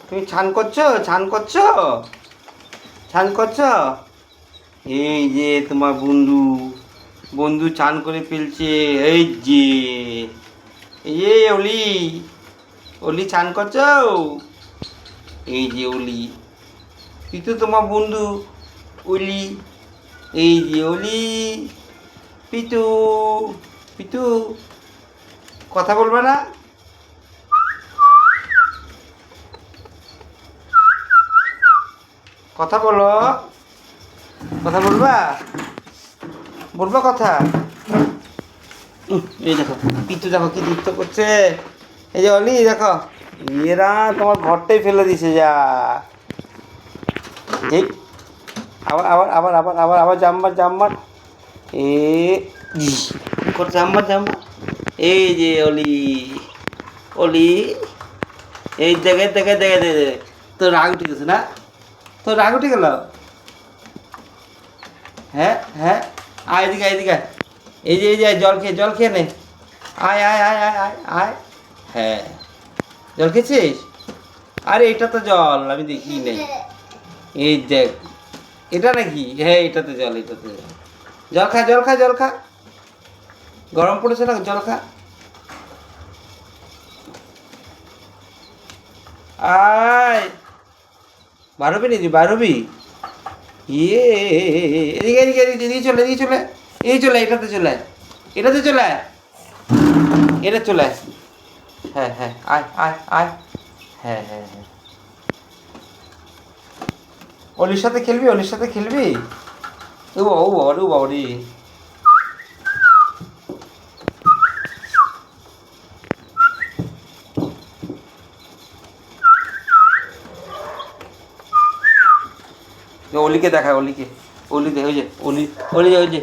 তুমি ছান করছো, ছান করছো, ছান করছো? এই যে তোমার বন্ধু, বন্ধু চান করে ফেলছে। এই যে এই অলি, অলি চান করছো? এই যে অলি, তুই তো তোমার বন্ধু অলি। এই যে অলি, পিতু, পিতু, কথা বলবে না? কথা বলো, কথা বলবা, বলবা কথা? এই দেখো পিতু, দেখো কি নৃত্য করছে। এই যে অলি দেখো, এরা তোমার ঘরটাই ফেলে দিছে। যা এই আবার আবার আবার আবার আবার আবার জাম্বার জাম্বার, এ কর জাম্বার জাম্বার। এই যে অলি, অলি, এই দেখে দেখে দেখে দেখে তো রাগ উঠে গেছে না? তো রাগ উঠে গেল? হ্যাঁ হ্যাঁ, আয় এদিকে এদিকে। এই যে জল খেয়ে নে। আয় আয় আয় আয় আয় আয়। হ্যাঁ, জল খেয়েছিস? আরে এটা তো জল, আমি দেখি নাই। এই দেখ, এটা নাকি? হ্যাঁ এটাতে জল, এটাতে জল। জল খা, জল খা, জল খা, গরম পড়েছে না, জল খা। আয়, বারবি নাকি? বারবি? ইয়ে, এদিকে এদিকে এদিকে এদিকে চলে, এদিকে চলে, এই চলে, এটাতে চলে, এটাতে চলে, এটা চলে। হ্যাঁ হ্যাঁ, আয় আয় আয়। হ্যাঁ হ্যাঁ হ্যাঁ, অলির সাথে খেলবি, অলির সাথে খেলবি? ও বাবা, ও বাবা রে, ও বাবা রে। অলিকে দেখায়, অলিকে, অলি ওই যে অলি, অলি ওই যে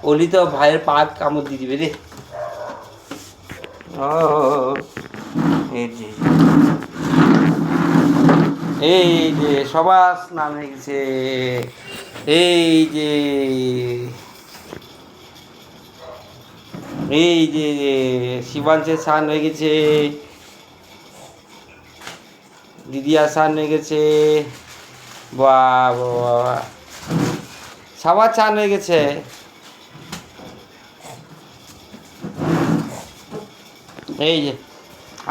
অলি তো ভাইয়ের পা কামড় দিয়ে দিবে রে। ও এই যে, এই যে সবার স্নান হয়ে গেছে। এই যে, এই যে শিবাংশের স্নান হয়ে গেছে, দিদিয়া স্নান হয়ে গেছে। বাহ বাবা, সবার স্নান হয়ে গেছে। এই যে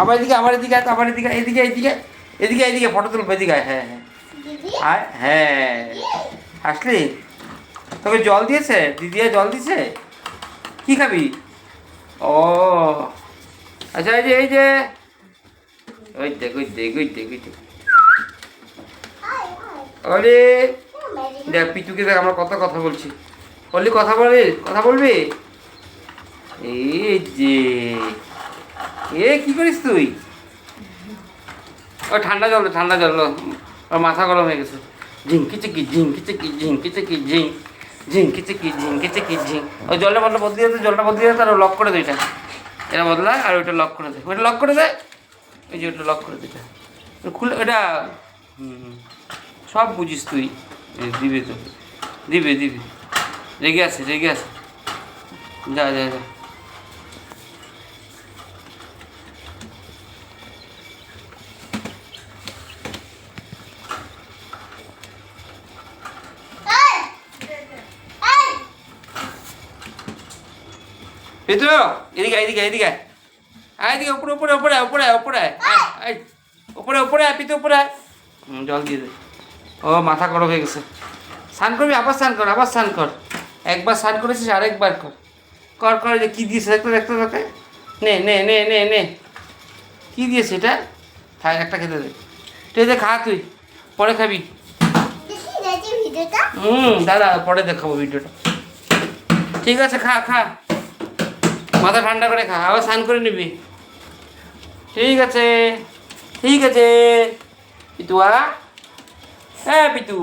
আমার এদিকে, আমার এদিকে, আমার এদিকে, এদিকে এদিকে এদিকে এদিকে ফটো তুলবো, এদিকে। হ্যাঁ হ্যাঁ, আর হ্যাঁ, আসলি? তোকে জল দিয়েছে দিদিয়া, জল দিয়েছে? কি খাবি? ও আচ্ছা, এই যে এই যে ওই দেখ, ওই দেখ, ওই দেখ, ওই দেখ, ওরে দেখ পিতুকে দেখ, আমরা কত কথা বলছি। বললি কথা বলবি, কথা বলবি? এই যে এ কি করিস তুই? ও ঠান্ডা জল, ঠান্ডা জল, ওর মাথা গরম হয়ে গেছে। ঝিঙ্কি চিকি, ঝিঙ্কি চিকি, ঝিঙ্কি চিকি, ঝিঙ্কি চিকি, ঝিঙ্কি চিকি, ওই জলটা বদলে যেতে, জলটা বদলে যেতে, আর লক করে দে এটা, এটা বদলা, আর ওইটা লক করে দে, ওইটা লক করে দে, ওই যে ওইটা লক করে দে, এটা খুলে, এটা সব বুঝিস তুই। দিবে তো, দিবে দিবে, রেগে আছে, রেগে আছে, যা যা যা। পেতু এদিকে এদিকে এদিকে, এদিকে উপরে উপরে উপরে উপরে উপরে, উপরে উপরে পিতু উপরে। জল দিয়ে দে। ও মাথা গরম হয়ে গেছে। স্নান করবি? আবার স্নান কর, আবার স্নান কর। একবার স্নান করেছিস, আরেকবার কর, কর কর। যে কী দিয়েছে দেখতে দেখতে দেখতে, নে নে নে নে নে, কী দিয়েছে এটা? খাই, একটা খেতে দে, তুই খা, তুই পরে খাবি। দাদা পরে দেখাবো ভিডিওটা। ঠিক আছে, খা খা, মাথা ঠান্ডা করে খা, আবার স্নান করে নিবি। ঠিক আছে, ঠিক আছে পিতুয়া, হ্যাঁ পিতু।